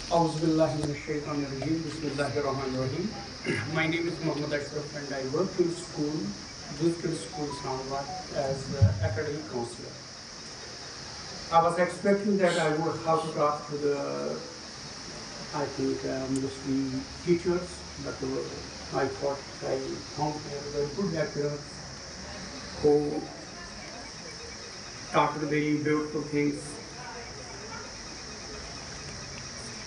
Auzubillahiminash-shaytanir-rajim. Bismillahir-rahmanir-rahim. My name is Muhammad Ashraf and I work in school, Digital School Islamabad as academic counselor. I was expecting that I would have to talk to the, mostly teachers, but I thought I found very good lecturers who taught very beautiful things.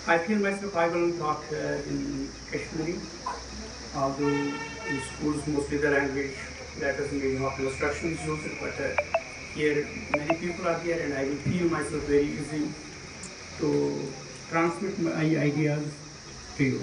I feel myself I will talk in Kashmiri, although in schools mostly the language that is maybe not instruction is used, but here many people are here and I will feel myself very easy to transmit my ideas to you.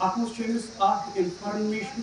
atmospheric information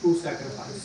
through sacrifice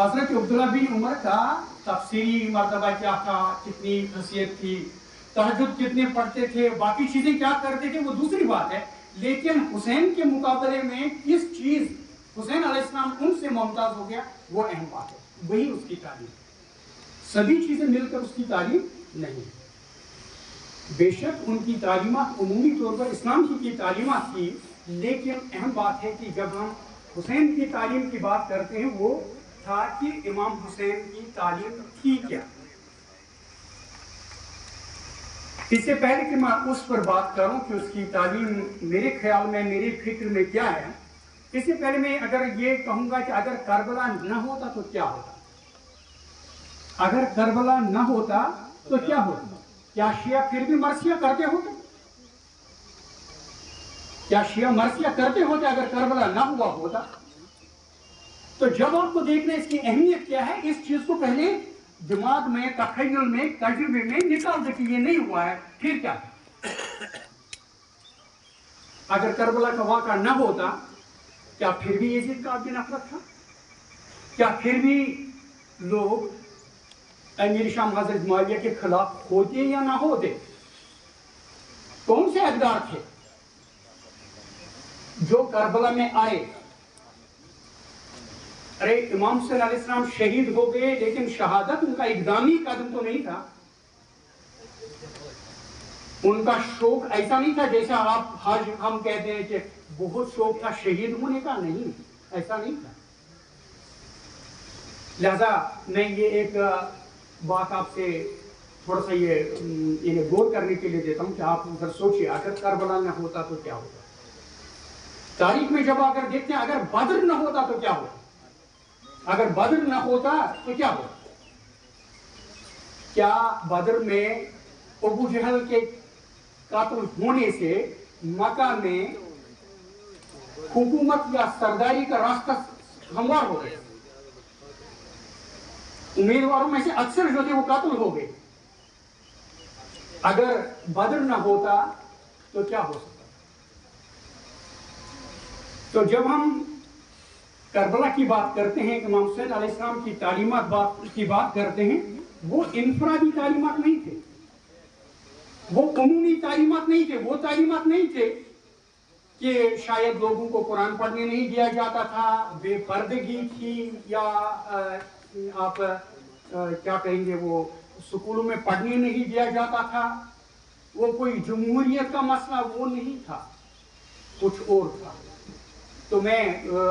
حضرت عبداللہ بن عمر کا تفسیری مرتبہ کیا تھا، کتنی حیثیت تھی، تہجد کتنے پڑھتے تھے، باقی چیزیں کیا کرتے تھے وہ دوسری بات ہے، لیکن حسین کے مقابلے میں کس چیز حسین علیہ السلام ان سے ممتاز ہو گیا وہ اہم بات ہے، وہی اس کی تعلیم، سبھی چیزیں مل کر اس کی تعلیم نہیں۔ بے شک ان کی تعلیمات عمومی طور پر اسلام کی تعلیمات تھی، لیکن اہم بات ہے کہ جب ہم حسین کی تعلیم کی بات کرتے ہیں وہ تھا کہ امام حسین کی تعلیم تھی کیا۔ اس سے پہلے کہ میں اس پر بات کروں کہ اس کی تعلیم میرے خیال میں، میری فکر میں کیا ہے، اس سے پہلے میں اگر یہ کہوں گا کہ اگر کربلا نہ ہوتا تو کیا ہوتا، اگر کربلا نہ ہوتا تو کیا ہوتا، کیا شیعہ پھر بھی مرثیہ کرتے ہوتے، کیا شیعہ مرثیہ کرتے ہوتے اگر کربلا نہ ہوا ہوتا؟ تو جب آپ کو دیکھنا اس کی اہمیت کیا ہے، اس چیز کو پہلے دماغ میں، تخیل میں، تجربے میں نکال دے کہ یہ نہیں ہوا ہے، پھر کیا؟ اگر کربلا کا واقعہ نہ ہوتا کیا پھر بھی یزید کا عابد نفرت تھا؟ کیا پھر بھی لوگ امیر شام حضرت معاویہ کے خلاف ہوتے یا نہ ہوتے؟ کون سے اقدار تھے جو کربلا میں آئے؟ ارے امام صلی اللہ علیہ وسلم شہید ہو گئے، لیکن شہادت ان کا اقدامی قدم تو نہیں تھا، ان کا شوق ایسا نہیں تھا جیسا آپ آج ہم کہتے ہیں کہ بہت شوق تھا شہید ہونے کا، نہیں، ایسا نہیں تھا۔ لہذا میں یہ ایک بات آپ سے تھوڑا سا یہ غور کرنے کے لیے دیتا ہوں کہ آپ ادھر سوچئے اگر کربلا نہ ہوتا تو کیا ہوتا۔ تاریخ میں جب اگر دیکھتے ہیں اگر بدر نہ ہوتا تو کیا ہوتا، اگر بدر نہ ہوتا تو کیا ہوتا؟ کیا بدر میں ابو جہل کے قتل ہونے سے مکہ میں حکومت یا سرداری کا راستہ ہموار ہو گیا؟ امیدواروں میں سے اکثر جو تھے وہ قتل ہو گئے۔ اگر بدر نہ ہوتا تو کیا ہو سکتا؟ تو جب ہم کربلا کی بات کرتے ہیں، امام حسین علیہ السلام کی تعلیمات کی بات کرتے ہیں، وہ انفرادی تعلیمات نہیں تھے، وہ عمومی تعلیمات نہیں تھے، وہ تعلیمات نہیں تھے کہ شاید لوگوں کو قرآن پڑھنے نہیں دیا جاتا تھا، بے پردگی تھی، یا آپ کیا کہیں گے وہ سکولوں میں پڑھنے نہیں دیا جاتا تھا، وہ کوئی جمہوریت کا مسئلہ وہ نہیں تھا، کچھ اور تھا۔ تو میں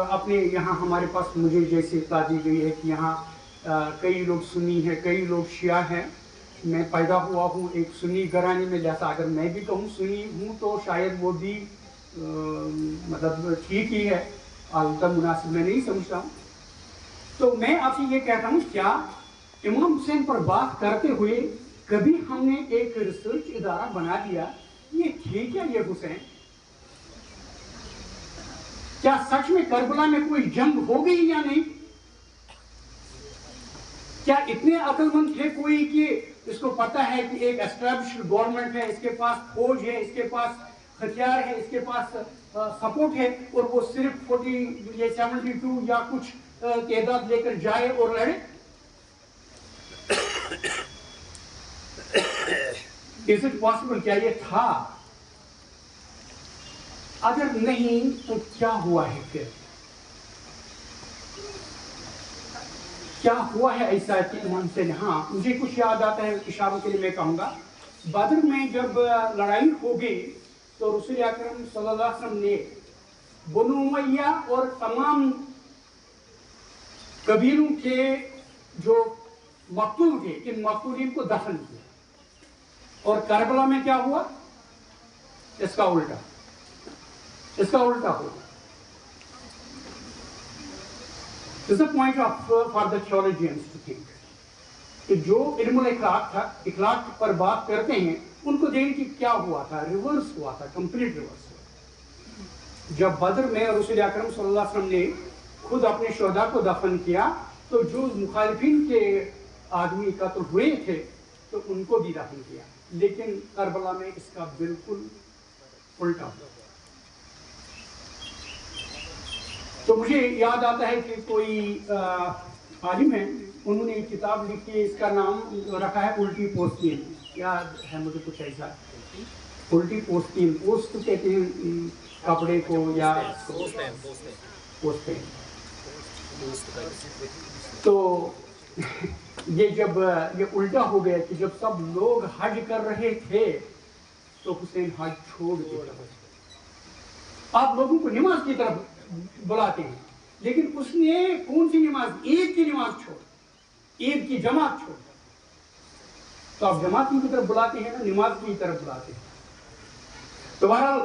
اپنے یہاں ہمارے پاس مجھے جیسے اطلاع دی گئی ہے کہ یہاں کئی لوگ سنی ہیں، کئی لوگ شیعہ ہیں، میں پیدا ہوا ہوں ایک سنی گھرانے میں، لہذا اگر میں بھی کہوں سنی ہوں تو شاید وہ بھی مطلب ٹھیک ہی ہے، البتہ مناسب میں نہیں سمجھتا ہوں۔ تو میں آپ سے یہ کہتا ہوں کیا امام حسین پر بات کرتے ہوئے کبھی ہم نے ایک ریسرچ ادارہ بنا دیا یہ ٹھیک ہے یہ حسین؟ کیا سچ میں کربلا میں کوئی جنگ ہو گئی یا نہیں؟ کیا اتنے عقل مند تھے کوئی کہ اس کو پتا ہے کہ ایک اسٹیبلشڈ گورنمنٹ ہے، اس کے پاس فوج ہے، اس کے پاس ہتھیار ہے، اس کے پاس سپورٹ ہے، اور وہ صرف 40 یا 72 یا کچھ تعداد لے کر جائے اور لڑے؟ Is it possible؟ کیا یہ تھا؟ اگر نہیں تو کیا ہوا ہے پھر؟ کیا ہوا ہے ایسا کہ امام سے؟ ہاں مجھے کچھ یاد آتا ہے، اشاروں کے لیے میں کہوں گا، بدر میں جب لڑائی ہو گئی تو رسول اکرم صلی اللہ علیہ وسلم نے بنو امیہ اور تمام قبیلوں کے جو مقتول تھے ان مقتولین کو دفن کیا، اور کربلا میں کیا ہوا؟ اس کا الٹا ہوا۔ This is a point for the theologians to think کہ جو علم الاخلاق تھا، اخلاق پر بات کرتے ہیں، ان کو دیکھیں کہ کیا ہوا تھا، ریورس ہوا تھا، کمپلیٹ ریورس ہوا۔ جب بدر میں رسول اکرم صلی اللہ علیہ وسلم نے خود اپنے شہداء کو دفن کیا تو جو مخالفین کے آدمی قتل ہوئے تھے تو ان کو بھی دفن کیا، لیکن کربلا میں اس کا بالکل الٹا ہوا۔ تو مجھے یاد آتا ہے کہ کوئی عالم ہیں, انہوں نے ایک کتاب لکھی ہے, اس کا نام رکھا ہے الٹی پوستین. یاد ہے مجھے کچھ ایسا, الٹی پوستین, پوسٹ کہتے ہیں کپڑے کو یا پوستین. تو یہ جب یہ الٹا ہو گیا کہ جب سب لوگ حج کر رہے تھے تو حسین حج چھوڑ دیا. آپ لوگوں کو نماز کی طرف بلاتے ہیں, لیکن اس نے کون سی نماز؟ عید کی نماز چھوڑ, عید کی جماعت چھوڑ. تو آپ جماعت کی طرف بلاتے ہیں نا, نماز کی طرف بلاتے ہیں. تو بہرحال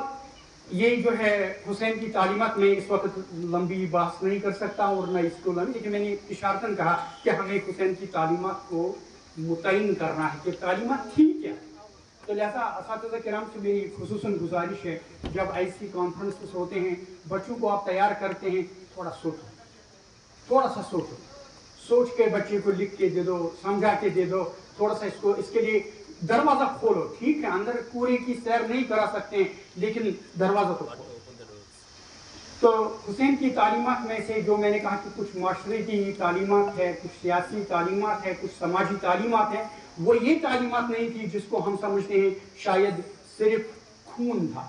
یہ جو ہے حسین کی تعلیمات میں اس وقت لمبی بحث نہیں کر سکتا اور نہ اس کو لمبی, لیکن میں نے اشارتاً کہا کہ ہمیں حسین کی تعلیمات کو متعین کرنا ہے کہ تعلیمات تھی کیا. تو لہٰذا اساتذہ کرام سے میری خصوصاً گزارش ہے, جب ایسی کانفرنسز ہوتے ہیں بچوں کو آپ تیار کرتے ہیں, تھوڑا سوچو, تھوڑا سا سوچو, سوچ کے بچے کو لکھ کے دے دو, سمجھا کے دے دو, تھوڑا سا اس کے لیے دروازہ کھولو. ٹھیک ہے اندر پورے کی سیر نہیں کرا سکتے ہیں, لیکن دروازہ تو کھولو. تو حسین کی تعلیمات میں سے جو میں نے کہا کہ کچھ معاشرتی تعلیمات ہے, کچھ سیاسی تعلیمات ہے, کچھ سماجی تعلیمات ہیں, وہ یہ تعلیمات نہیں تھی جس کو ہم سمجھتے ہیں شاید صرف خون تھا.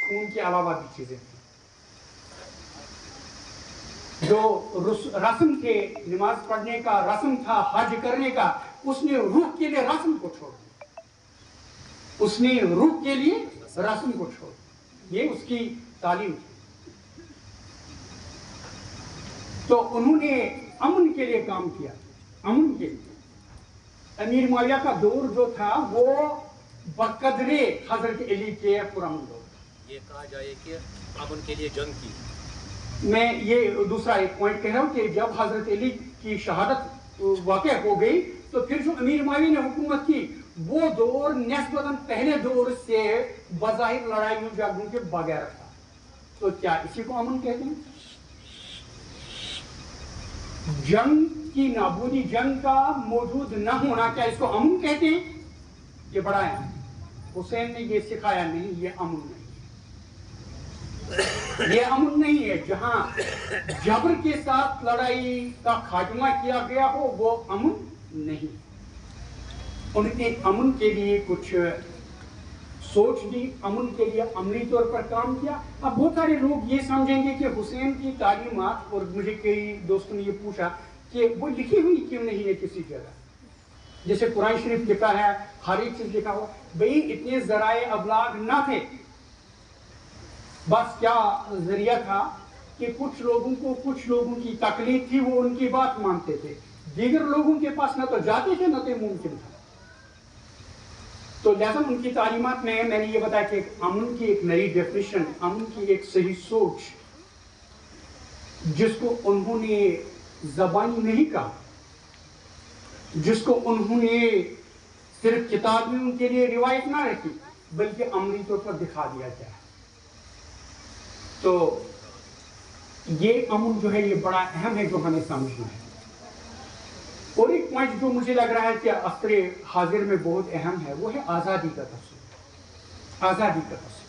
خون کے علاوہ بھی چیزیں تھیں. جو رسم تھے, نماز پڑھنے کا رسم تھا, حج کرنے کا, اس نے روح کے لیے رسم کو چھوڑ دیا. اس نے روح کے لیے رسم کو چھوڑ دیا. یہ اس کی تعلیم تھی. تو انہوں نے امن کے لیے کام کیا, امن کے لیے. امیر معاویہ کا دور جو تھا وہ بقدر حضرت علی کے پرامن دور. یہ کہا جائے کہ امن کے لیے جنگ کی. میں یہ دوسرا ایک پوائنٹ کہہ رہا ہوں کہ جب حضرت علی کی شہادت واقع ہو گئی تو پھر جو امیر معاویہ نے حکومت کی وہ دور نسبتاً پہلے دور سے بظاہر لڑائیوں جھگڑوں کے بغیر تھا. تو کیا اسی کو امن کہتے ہیں؟ جنگ کی نابودی, جنگ کا موجود نہ ہونا, کیا اس کو امن کہتے ہیں؟ یہ بڑا ہے. حسین نے یہ سکھایا نہیں, یہ امن نہیں, یہ امن نہیں ہے. جہاں جبر کے ساتھ لڑائی کا خاتمہ کیا گیا ہو وہ امن نہیں. ان نے امن کے لیے کچھ سوچ دی, امن کے لیے عملی طور پر کام کیا. اب بہت سارے لوگ یہ سمجھیں گے کہ حسین کی تعلیمات, اور مجھے کئی دوستوں نے یہ پوچھا کہ وہ لکھی ہوئی کیوں نہیں ہے کسی جگہ, جیسے قرآن شریف لکھا ہے, ہر ایک چیز لکھا ہوا. بھئی اتنے ذرائع ابلاغ نہ تھے, بس کیا ذریعہ تھا کہ کچھ لوگوں کی تقلید تھی, وہ ان کی بات مانتے تھے. دیگر لوگوں کے پاس نہ تو جاتے تھے نہ تو ممکن تھا. تو لہذا ان کی تعلیمات میں نے یہ بتایا کہ امن کی ایک نئی ڈیفینیشن, امن کی ایک صحیح سوچ, جس کو انہوں نے زبانی نہیں کہا, جس کو انہوں نے صرف کتاب میں ان کے لیے روایت نہ رکھی, بلکہ عملی طور پر دکھا دیا جائے. تو یہ امن جو ہے یہ بڑا اہم ہے جو ہمیں سمجھنا ہے. اور ایک پوائنٹ جو مجھے لگ رہا ہے کہ عصر حاضر میں بہت اہم ہے وہ ہے آزادی کا تصور. آزادی کا تصور.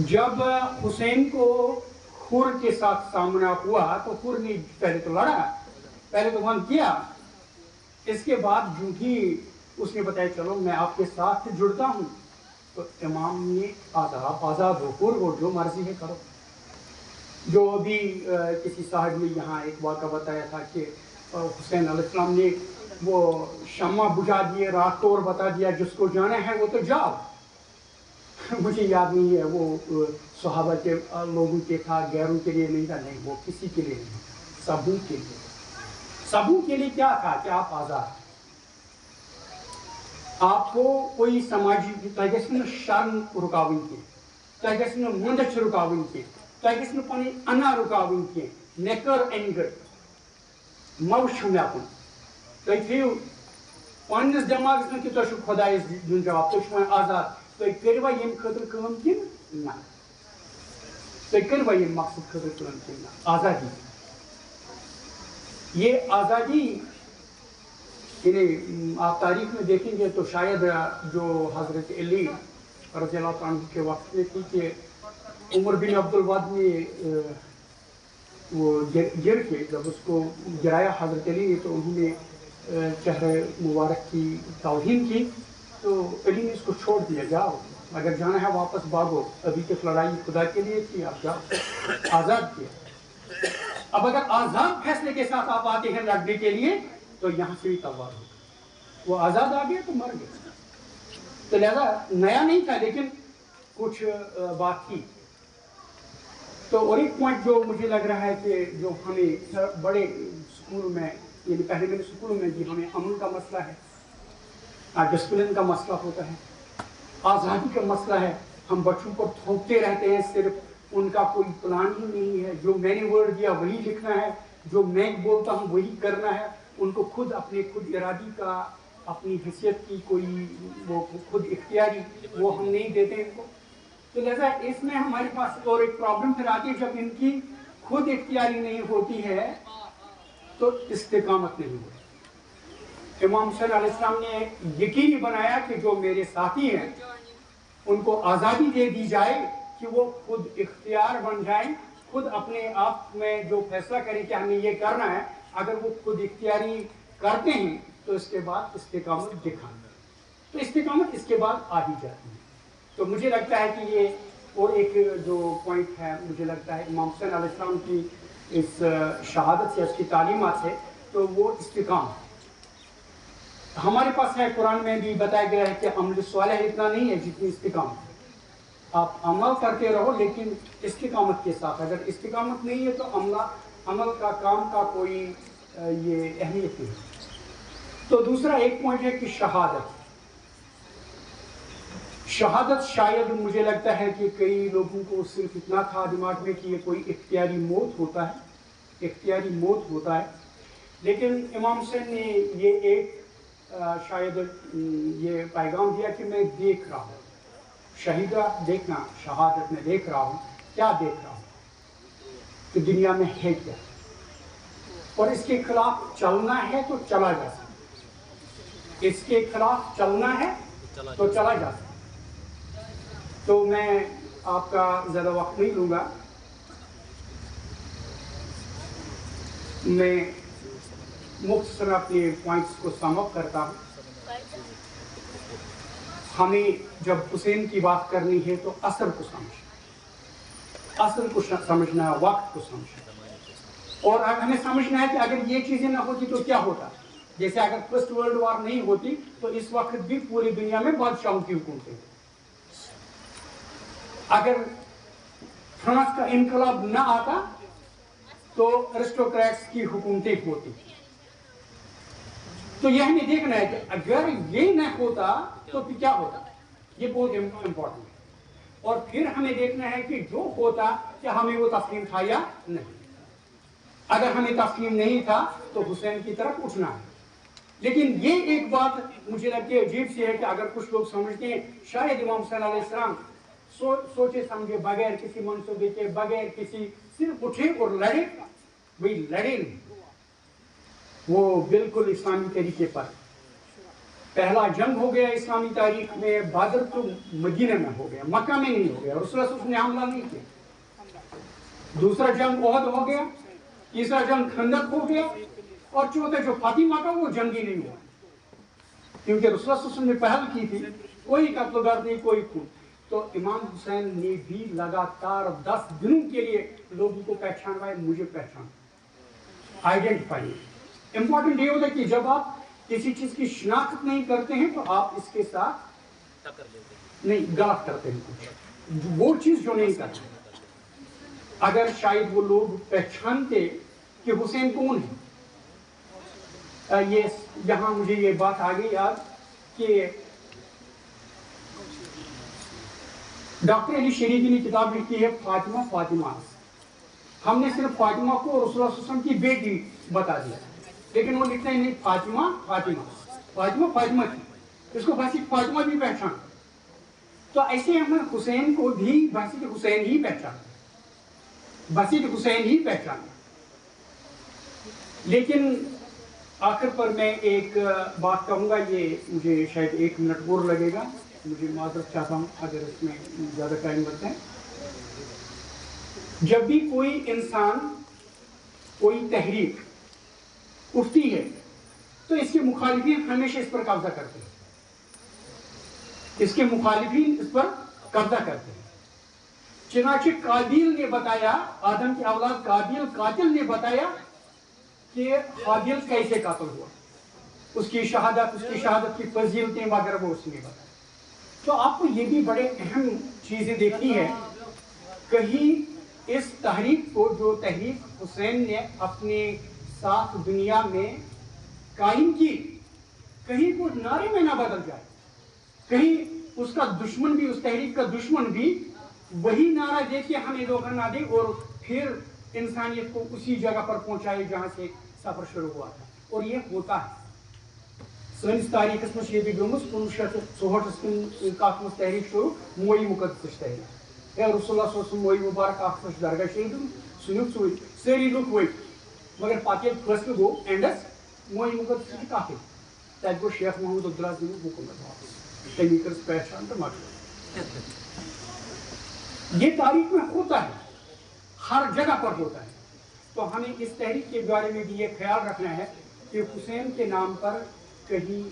جب حسین کو خور کے ساتھ سامنا ہوا تو خور نے پہلے تو لڑا, پہلے تو بند کیا, اس کے بعد جو ہی اس نے بتایا چلو میں آپ کے ساتھ جڑتا ہوں, تو امام نے آزاد ہو خور, اور جو مرضی ہے کرو. جو ابھی کسی صاحب نے یہاں ایک واقعہ بتایا تھا کہ حسین علیہ السلام نے وہ شمع بجھا دیے, رات کو اور بتا دیا جس کو جانا ہے وہ تو جاؤ. مجھے یاد نہیں ہے وہ صحابہ کے لوگوں کے تھا, غیروں کے لیے نہیں تھا. نہیں, وہ کسی کے لیے نہیں, سبوں کے لیے. سبوں کے لیے کیا تھا کہ آپ آزاد, آپ کو کوئی سماجی تگسن شرم رکاون کی, تگسن مندچ رکاون کی, تگسن پنی انا رکاون کی, نیکر اینگر موش میکن. تُہۍ تھٲیِو پننس دٮ۪ماغس منٛز کہِ تۄہہِ چھُو خۄدایس دیُن جواب, تُہۍ چھِو وۄنۍ آزاد. تُہۍ کٔروا ییٚمہِ خٲطرٕ کٲم کِنہٕ نہ, تُہۍ کٔروا ییٚمہِ مقصد خٲطرٕ کٲم کِنہٕ نہ. آزادی, یہ آزادی یعنی آپ تاریخ میں دیکھیں گے تو شاید جو حضرت علی رضی اللہ عنہ کے وقت میں تھی کہ عمر بن عبد الود نے وہ گر کے جب اس کو گرایا حضرت علی نے تو انہوں نے چہرے مبارک کی توہین کی، تو علی نے اس کو چھوڑ دیا، جاؤ اگر جانا ہے واپس بھاگو، ابھی تک لڑائی خدا کے لیے تھی، آپ جاؤ، آزاد کیا۔ اب اگر آزاد فیصلے کے ساتھ آپ آتے ہیں لڑنے کے لیے تو یہاں سے بھی تلوار ہوگا، وہ آزاد آ گیا تو مر گیا۔ تو لہذا نیا نہیں تھا لیکن کچھ بات تھی۔ تو اور ایک پوائنٹ جو مجھے لگ رہا ہے کہ جو ہمیں بڑے اسکول میں، یعنی پہلے میرے اسکول میں بھی ہمیں امن کا مسئلہ ہے، ڈسپلن کا مسئلہ ہوتا ہے، آزادی کا مسئلہ ہے، ہم بچوں کو تھوپتے رہتے ہیں، صرف ان کا کوئی پلان ہی نہیں ہے، جو میں نے ورڈ دیا وہی لکھنا ہے، جو میں بولتا ہوں وہی کرنا ہے، ان کو خود اپنے خود ارادی کا، اپنی حیثیت کی کوئی وہ خود اختیاری وہ ہم نہیں دیتے ان کو۔ تو لہذا اس میں ہمارے پاس اور ایک پرابلم پھر آتی ہے، جب ان کی خود اختیاری نہیں ہوتی ہے تو استقامت نہیں ہوتی۔ امام صلی اللہ علیہ وسلم نے یقینی بنایا کہ جو میرے ساتھی ہیں ان کو آزادی دے دی جائے کہ وہ خود اختیار بن جائیں، خود اپنے آپ میں جو فیصلہ کریں کہ ہمیں یہ کرنا ہے، اگر وہ خود اختیاری کرتے ہیں تو اس کے بعد استقامت دکھانا، تو استقامت اس کے بعد آ ہی جاتی ہے۔ تو مجھے لگتا ہے کہ یہ اور ایک جو پوائنٹ ہے، مجھے لگتا ہے امام حسین علیہ السلام کی اس شہادت سے، اس کی تعلیمات سے، تو وہ استقامت ہمارے پاس ہے۔ قرآن میں بھی بتایا گیا ہے کہ عمل صالح اتنا نہیں ہے جتنی استقامت ہے، آپ عمل کرتے رہو لیکن استقامت کے ساتھ، اگر استقامت نہیں ہے تو عمل کا کام کا کوئی یہ اہمیت نہیں۔ تو دوسرا ایک پوائنٹ ہے کہ شہادت شاید مجھے لگتا ہے کہ کئی لوگوں کو صرف اتنا تھا دماغ میں کہ یہ کوئی اختیاری موت ہوتا ہے، لیکن امام حسین نے یہ ایک شاید یہ پیغام دیا کہ میں دیکھ رہا ہوں، شہیدہ دیکھنا، شہادت میں دیکھ رہا ہوں، کیا دیکھ رہا ہوں کہ دنیا میں ہے کیا، اور اس کے خلاف چلنا ہے تو چلا جا سکتا، اس کے خلاف چلنا ہے تو چلا جا سکتا۔ تو میں آپ کا زیادہ وقت نہیں لوں گا، میں مختصر اپنے پوائنٹس کو سم اپ کرتا ہوں۔ ہمیں جب حسین کی بات کرنی ہے تو اصل کو سمجھنا، وقت کو سمجھنا، اور ہمیں سمجھنا ہے کہ اگر یہ چیزیں نہ ہوتی تو کیا ہوتا۔ جیسے اگر فرسٹ ورلڈ وار نہیں ہوتی تو اس وقت بھی پوری دنیا میں بادشاہوں کی حکومتیں تھیں، اگر فرانس کا انقلاب نہ آتا تو ارسٹوکریٹس کی حکومتیں ہوتی۔ تو یہ ہمیں دیکھنا ہے کہ اگر یہ نہ ہوتا تو پھر کیا ہوتا، یہ بہت امپورٹنٹ ہے، اور پھر ہمیں دیکھنا ہے کہ جو ہوتا کہ ہمیں وہ تسلیم تھا یا نہیں۔ اگر ہمیں تسلیم نہیں تھا تو حسین کی طرف اٹھنا ہے۔ لیکن یہ ایک بات مجھے لگتی ہے عجیب سی ہے کہ اگر کچھ لوگ سمجھتے ہیں شاید امام صلی اللہ علیہ وسلم سوچے سمجھے بغیر کسی منصوبے کے، بغیر کسی، صرف اٹھے اور لڑے، وہی لڑے نہیں، وہ بالکل اسلامی طریقے پر پہلا جنگ ہو گیا اسلامی تاریخ میں، بدر تو مدینہ میں ہو گیا، مکہ میں نہیں ہو گیا، رسول اللہ صلی اللہ علیہ وسلم نے حملہ نہیں کیا۔ دوسرا جنگ احد ہو گیا، تیسرا جنگ خندق ہو گیا، اور چوتھا جو فاطمہ کا وہ جنگ ہی نہیں ہوا، کیونکہ رسول اللہ صلی اللہ علیہ وسلم نے پہل کی تھی، کوئی قتل و غارت نہیں، کوئی خون۔ تو امام حسین نے بھی لگاتار 10 دنوں کے لیے لوگوں کو پہچانا ہے، مجھے پہچان، آئیڈینٹیفائی۔ امپورٹنٹ یہ ہوتا ہے کہ جب آپ کسی چیز کی شناخت نہیں کرتے ہیں تو آپ اس کے ساتھ نہیں غلط کرتے ہیں، کچھ وہ چیز جو نہیں کرتے۔ اگر شاید وہ لوگ پہچانتے کہ حسین کون ہے، یہاں مجھے یہ بات آ گئی یاد کہ ڈاکٹر علی شریفی نے کتاب لکھی ہے فاطمہ، ہم نے صرف فاطمہ کو رسول اللہ صلی اللہ علیہ وسلم کی بیٹی بتا دیا، لیکن وہ لکھتے ہیں نہیں فاطمہ تھی، اس کو بس فاطمہ بھی پہچان۔ تو ایسے ہم حسین کو بھی بس حسین ہی پہچان۔ لیکن آخر پر میں ایک بات کہوں گا، یہ مجھے شاید 1 منٹ اور لگے گا، مجھے معذرت چاہتا ہوں اگر اس میں زیادہ ٹائم لگتا ہے۔ جب بھی کوئی انسان کوئی تحریک اٹھتی ہے تو اس کے مخالفین ہمیشہ اس پر قبضہ کرتے ہیں، اس کے مخالفین اس پر قبضہ کرتے ہیں۔ چنانچہ قابیل نے بتایا، آدم کی اولاد قاتل نے بتایا کہ حابیل کیسے قتل ہوا، اس کی شہادت کی فضیلتیں وغیرہ وہ اس نے بتایا۔ تو آپ کو یہ بھی بڑے اہم چیزیں دیکھنی ہے، کہیں اس تحریک کو، جو تحریک حسین نے اپنے ساتھ دنیا میں قائم کی، کہیں وہ نعرے میں نہ بدل جائے، کہیں اس کا دشمن بھی، اس تحریک کا دشمن بھی وہی نعرہ دے کے ہمیں دھوکہ نہ دے اور پھر انسانیت کو اسی جگہ پر پہنچائے جہاں سے سفر شروع ہوا تھا۔ اور یہ ہوتا ہے سنس تاریخ مجھ یہ بھی گمس 1964 کت مز تحریک شروع، موئی مقدس تحریک، اے رسول اللہ صلی اللہ علیہ وسلم موئی مبارک اخ درگاہ شہید سنیو ژوٗرِ، سٲری لُکھ ؤتھۍ، مگر پتہٕ ییٚلہِ فٲصلہٕ گوٚو اینڈس موئی مقدس چھِ کتھٕے، تتہِ گوٚو شیخ محمد عبدالعزیز حکومت واپس، تمی کٔرٕس پہچان تہٕ مۄکلیو۔ یہ تاریخ میں ہوتا ہے، ہر جگہ پر ہوتا ہے۔ تو ہمیں اس تحریک کے بارے میں بھی یہ خیال رکھنا ہے کہ حسین کے نام پر کہیں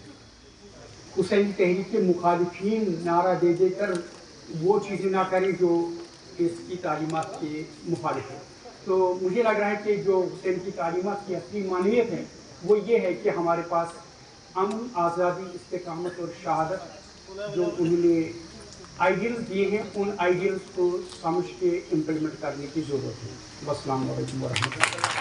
حسین تحریک کے مخالفین نعرہ دے دے کر وہ چیزیں نہ کریں جو اس کی تعلیمات کے مخالف ہے۔ تو مجھے لگ رہا ہے کہ جو حسین کی تعلیمات کی اصلی معنویت ہے وہ یہ ہے کہ ہمارے پاس امن، آزادی، استقامت اور شہادت جو انہوں نے آئیڈیلز دیے ہیں، ان آئیڈیلز کو سمجھ کے امپلیمنٹ کرنے کی ضرورت ہے۔ السلام علیکم ورحمۃ اللہ۔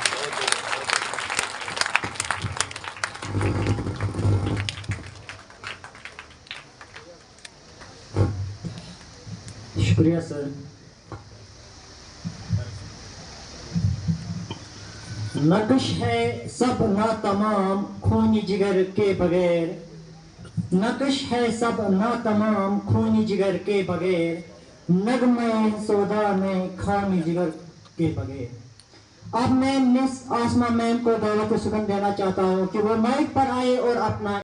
شکریہ سر۔ نقش ہے سب ناتمام خونی جگر کے بغیر، نقش ہے سب ناتمام خونی جگر کے بغیر، نغمے سودا میں خامی جگر کے بغیر۔ اب میں مس آسما میم کو دعوت سخن دینا چاہتا ہوں کہ وہ مائک پر آئے اور اپنا